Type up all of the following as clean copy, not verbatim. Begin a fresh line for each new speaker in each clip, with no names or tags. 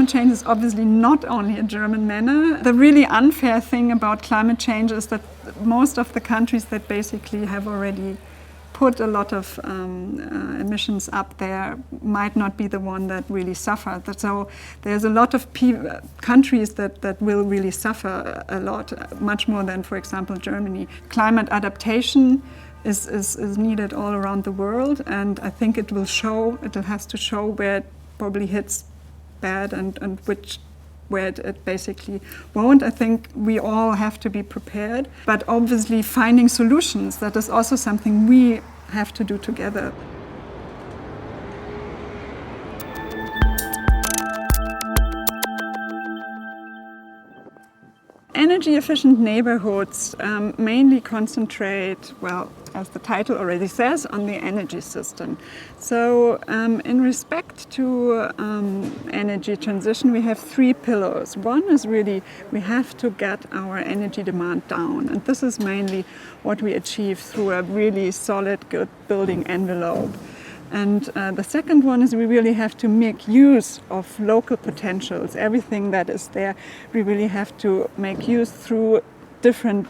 climate change is obviously not only a German matter. The really unfair thing about climate change is that most of the countries that basically have already put a lot of emissions up there might not be the one that really suffer. So there's a lot of countries that will really suffer a lot, much more than, for example, Germany. Climate adaptation is needed all around the world, and I think it will has to show where it probably hits bad and where it basically won't. I think we all have to be prepared, but obviously finding solutions, that is also something we have to do together. Energy efficient neighborhoods mainly concentrate, well, as the title already says, on the energy system. So in respect to energy transition, we have three pillars. One is really we have to get our energy demand down, and this is mainly what we achieve through a really solid, good building envelope. And the second one is we really have to make use of local potentials. Everything that is there, we really have to make use through different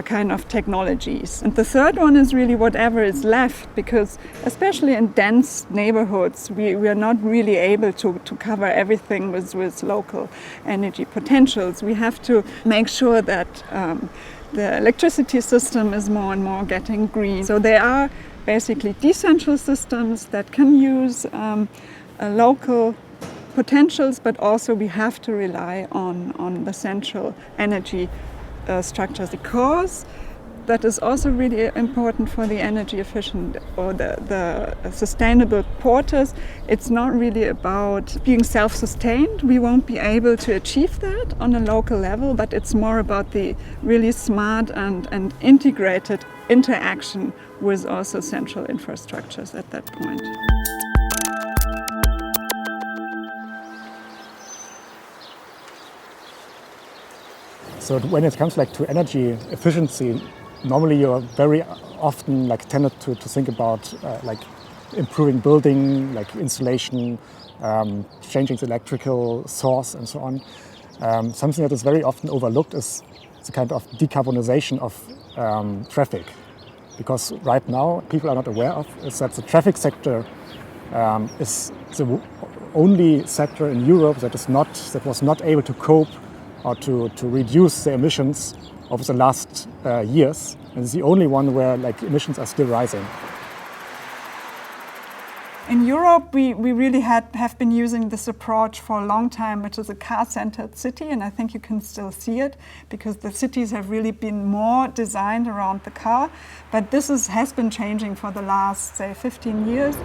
kind of technologies. And the third one is really whatever is left, because especially in dense neighborhoods, we are not really able to cover everything with local energy potentials. We have to make sure that the electricity system is more and more getting green. So there are basically decentral systems that can use local potentials, but also we have to rely on the central energy structures, because that is also really important for the energy efficient or the sustainable quarters. It's not really about being self-sustained. We won't be able to achieve that on a local level, but it's more about the really smart and integrated interaction with also central infrastructures at that point.
So when it comes to energy efficiency, normally you're very often tended to think about improving building, insulation, changing the electrical source and so on. Something that is very often overlooked is the kind of decarbonization of traffic. Because right now people are not aware of is that the traffic sector is the only sector in Europe that was not able to cope or to reduce the emissions over the last years, and it's the only one where emissions are still rising.
In Europe, we really have been using this approach for a long time, which is a car-centered city, and I think you can still see it because the cities have really been more designed around the car. But this has been changing for the last, say, 15 years.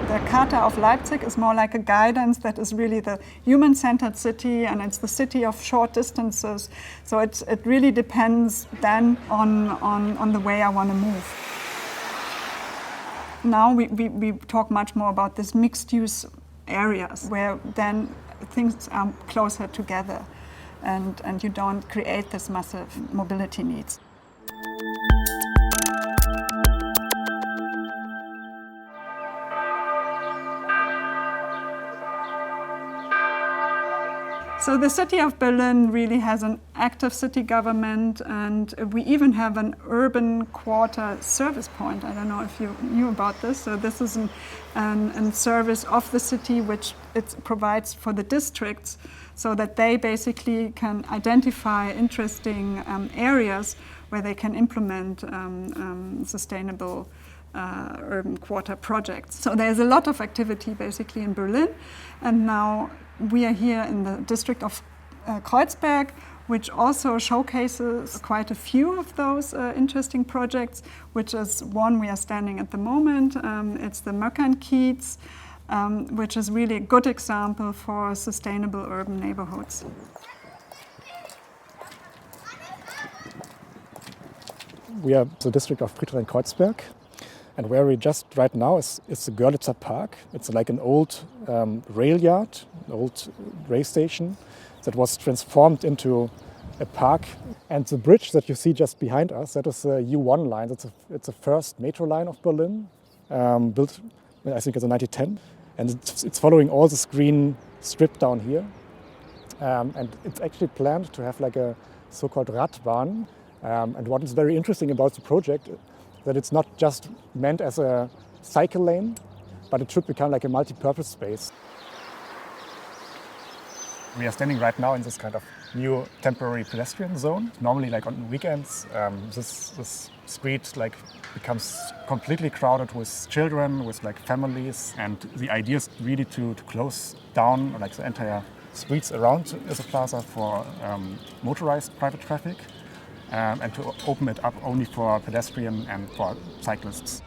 The Charta of Leipzig is more like a guidance that is really the human-centered city, and it's the city of short distances. So it really depends then on the way I want to move. Now we talk much more about this mixed-use areas where then things are closer together and you don't create this massive mobility needs. So the city of Berlin really has an active city government, and we even have an urban quarter service point. I don't know if you knew about this. So this is a service of the city which it provides for the districts so that they basically can identify interesting areas where they can implement sustainable urban quarter projects. So there's a lot of activity basically in Berlin, and now we are here in the district of Kreuzberg, which also showcases quite a few of those interesting projects, which is one we are standing at the moment. It's the Möckernkiez, which is really a good example for sustainable urban neighborhoods.
We are the district of Friedrichshain-Kreuzberg, and where we just right now is the Görlitzer Park. It's like an old rail yard, an old rail station that was transformed into a park. And the bridge that you see just behind us, that is the U1 line. It's the first metro line of Berlin, built I think it's a 1910, and it's following all this green strip down here. And it's actually planned to have like a so-called Radbahn. And what is very interesting about the project, that it's not just meant as a cycle lane, but it should become like a multi-purpose space. We are standing right now in this kind of new temporary pedestrian zone. Normally, like on weekends, this street like becomes completely crowded with children, with like families, and the idea is really to close down like the entire streets around the plaza for motorized private traffic, and to open it up only for pedestrian and for cyclists.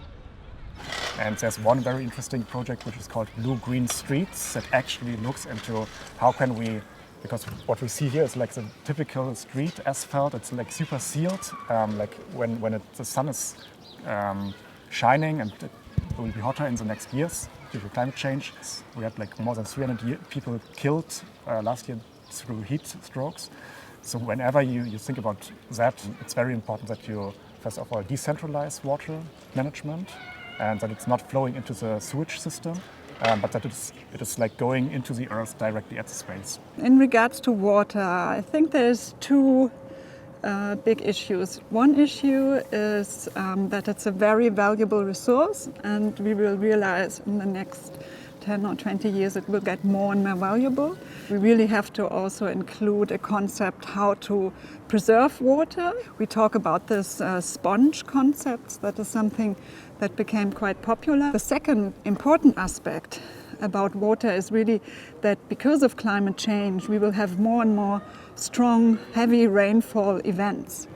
And there's one very interesting project which is called Blue-Green Streets that actually looks into how can we, because what we see here is like the typical street asphalt, it's like super sealed, like when the sun is shining, and it will be hotter in the next years due to climate change. We had like more than 300 people killed last year through heat strokes. So whenever you think about that, it's very important that you, first of all, decentralize water management, and that it's not flowing into the sewage system, but that it is like going into the earth directly at the space.
In regards to water, I think there's two big issues. One issue is that it's a very valuable resource, and we will realize in the next 10 or 20 years it will get more and more valuable. We really have to also include a concept how to preserve water. We talk about this sponge concepts. That is something that became quite popular. The second important aspect about water is really that because of climate change we will have more and more strong, heavy rainfall events.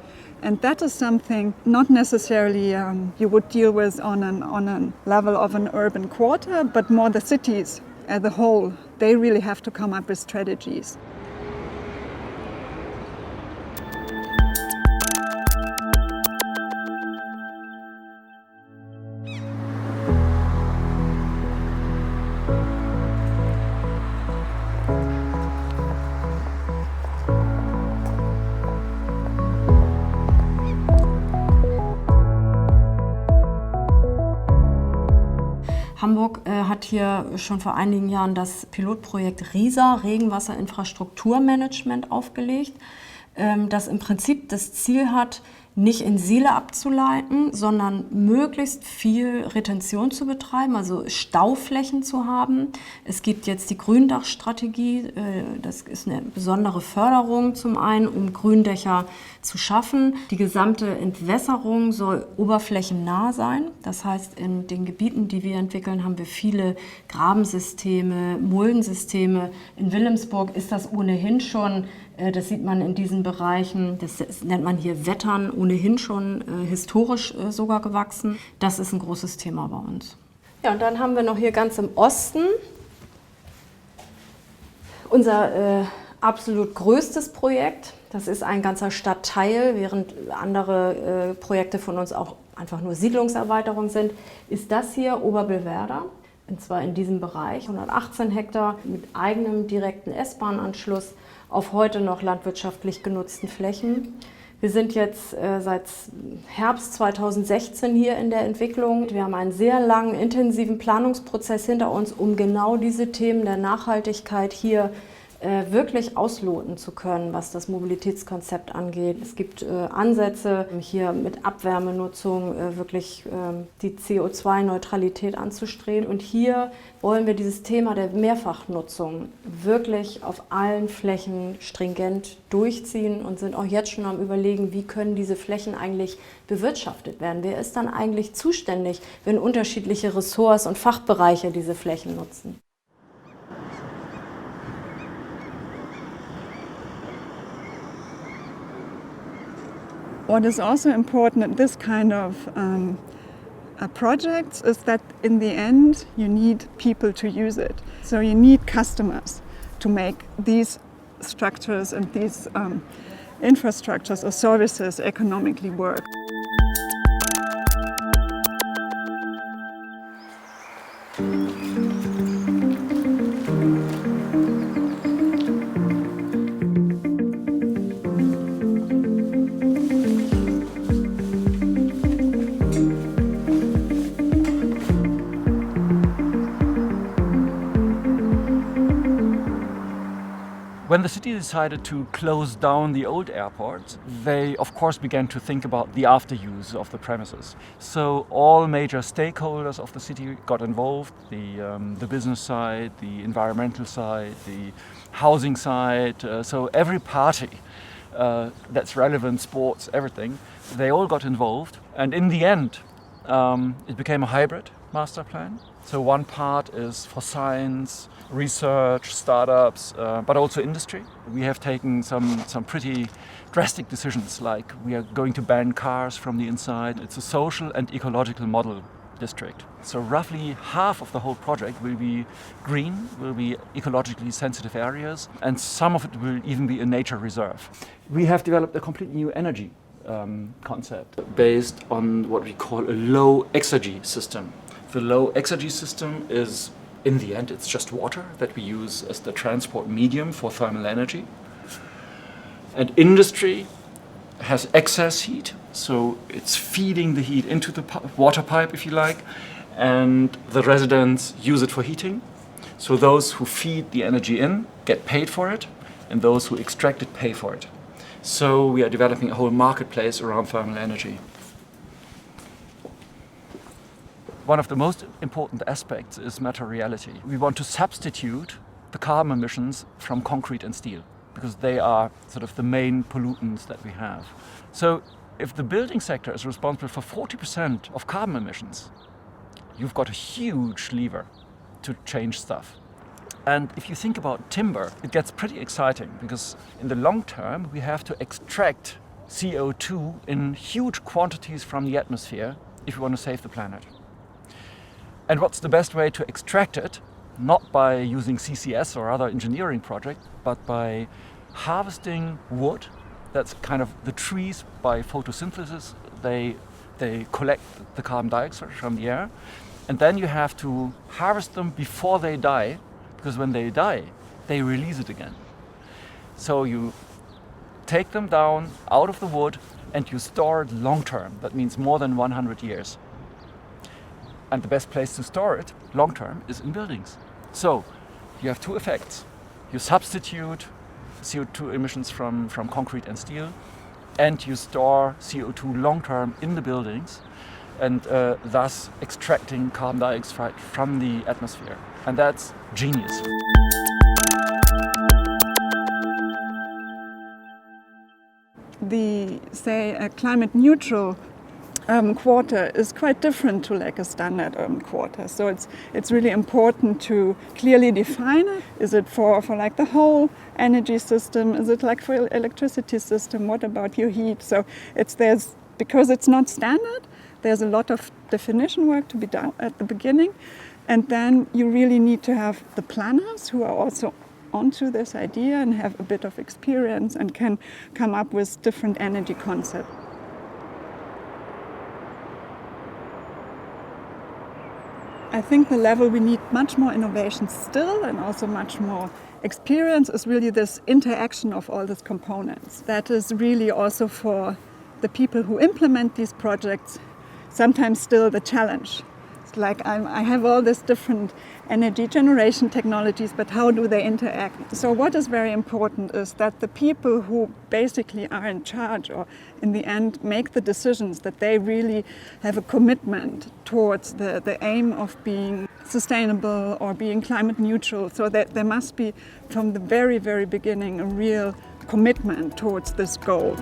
And that is something not necessarily you would deal with on a level of an urban quarter, but more the cities as a whole. They really have to come up with strategies.
Hamburg hat hier schon vor einigen Jahren das Pilotprojekt RISA, Regenwasserinfrastrukturmanagement, aufgelegt, das im Prinzip das Ziel hat, nicht in Siele abzuleiten, sondern möglichst viel Retention zu betreiben, also Stauflächen zu haben. Es gibt jetzt die Gründachstrategie, das ist eine besondere Förderung zum einen, um Gründächer zu schaffen. Die gesamte Entwässerung soll oberflächennah sein. Das heißt, in den Gebieten, die wir entwickeln, haben wir viele Grabensysteme, Muldensysteme. In Wilhelmsburg ist das ohnehin schon, das sieht man in diesen Bereichen, das nennt man hier Wettern, ohnehin schon historisch sogar gewachsen. Das ist ein großes Thema bei uns. Ja, und dann haben wir noch hier ganz im Osten unser absolut größtes Projekt. Das ist ein ganzer Stadtteil, während andere Projekte von uns auch einfach nur Siedlungserweiterung sind, ist das hier Oberbillwerder. Und zwar in diesem Bereich, 118 Hektar mit eigenem direkten S-Bahn-Anschluss auf heute noch landwirtschaftlich genutzten Flächen. Wir sind jetzt seit Herbst 2016 hier in der Entwicklung. Wir haben einen sehr langen, intensiven Planungsprozess hinter uns, um genau diese Themen der Nachhaltigkeit hier wirklich ausloten zu können, was das Mobilitätskonzept angeht. Es gibt Ansätze, hier mit Abwärmenutzung wirklich die CO2-Neutralität anzustreben. Und hier wollen wir dieses Thema der Mehrfachnutzung wirklich auf allen Flächen stringent durchziehen und sind auch jetzt schon am Überlegen, wie können diese Flächen eigentlich bewirtschaftet werden. Wer ist dann eigentlich zuständig, wenn unterschiedliche Ressorts und Fachbereiche diese Flächen nutzen?
What is also important in this kind of projects is that in the end you need people to use it. So you need customers to make these structures and these infrastructures or services economically work.
When the city decided to close down the old airport, they of course began to think about the after use of the premises. So all major stakeholders of the city got involved, the business side, the environmental side, the housing side, so every party that's relevant, sports, everything, they all got involved. And in the end, it became a hybrid master plan. So one part is for science, research, startups, but also industry. We have taken some pretty drastic decisions, like we are going to ban cars from the inside. It's a social and ecological model district. So roughly half of the whole project will be green, will be ecologically sensitive areas, and some of it will even be a nature reserve. We have developed a completely new energy concept based on what we call a low exergy system. The low exergy system is, in the end, it's just water that we use as the transport medium for thermal energy. And industry has excess heat, so it's feeding the heat into the water pipe, if you like, and the residents use it for heating. So those who feed the energy in get paid for it, and those who extract it pay for it. So we are developing a whole marketplace around thermal energy. One of the most important aspects is materiality. We want to substitute the carbon emissions from concrete and steel, because they are sort of the main pollutants that we have. So if the building sector is responsible for 40% of carbon emissions, you've got a huge lever to change stuff. And if you think about timber, it gets pretty exciting, because in the long term we have to extract CO2 in huge quantities from the atmosphere if we want to save the planet. And what's the best way to extract it? Not by using CCS or other engineering project, but by harvesting wood. That's kind of the trees by photosynthesis. They collect the carbon dioxide from the air. And then you have to harvest them before they die, because when they die, they release it again. So you take them down out of the wood and you store it long term. That means more than 100 years. And the best place to store it long term is in buildings. So you have two effects. You substitute CO2 emissions from concrete and steel, and you store CO2 long term in the buildings, and thus extracting carbon dioxide from the atmosphere. And that's genius.
The, say, a climate neutral quarter is quite different to like a standard urban quarter. So it's really important to clearly define it. Is it for like the whole energy system? Is it like for electricity system? What about your heat? So because it's not standard, there's a lot of definition work to be done at the beginning. And then you really need to have the planners who are also onto this idea and have a bit of experience and can come up with different energy concepts. I think the level we need much more innovation still, and also much more experience, is really this interaction of all these components. That is really also for the people who implement these projects sometimes still the challenge. It's like I have all these different energy generation technologies, but how do they interact? So what is very important is that the people who basically are in charge, or in the end make the decisions, that they really have a commitment towards the aim of being sustainable or being climate neutral. So that there must be from the very, very beginning a real commitment towards this goal.